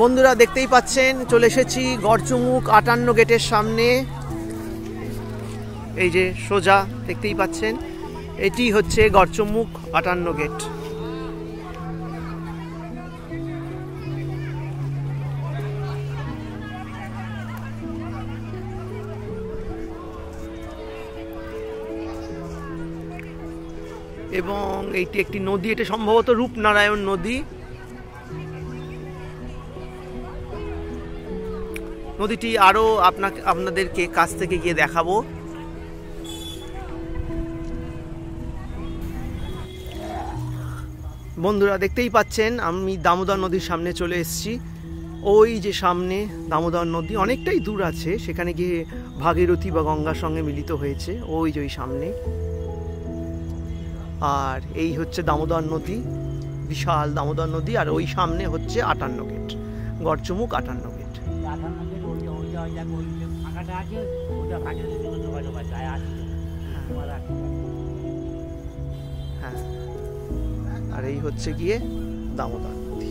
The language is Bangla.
বন্ধুরা দেখতেই পাচ্ছেন চলে এসেছি গড়চুমুক 58 গেটের সামনে। এই যে সোজা দেখতেই পাচ্ছেন, এটি হচ্ছে গড়চুমুক 58 গেট। এবং এইটি একটি নদী, এটা সম্ভবত রূপনারায়ণ নদী। নদীটি আরো আপনাদেরকে কাছ থেকে গিয়ে দেখাবো। বন্ধুরা দেখতেই পাচ্ছেন আমি দামোদর নদীর সামনে চলে এসেছি। ওই যে সামনে দামোদর নদী অনেকটাই দূর আছে, সেখানে গিয়ে ভাগীরথী বা গঙ্গার সঙ্গে মিলিত হয়েছে ওই যে ওই সামনে। আর এই হচ্ছে দামোদর নদী, বিশাল দামোদর নদী। আর ওই সামনে হচ্ছে 58 গেট, গড়চুমুক 58 গেট। হ্যাঁ, আর এই হচ্ছে গিয়ে দামোদর নদী।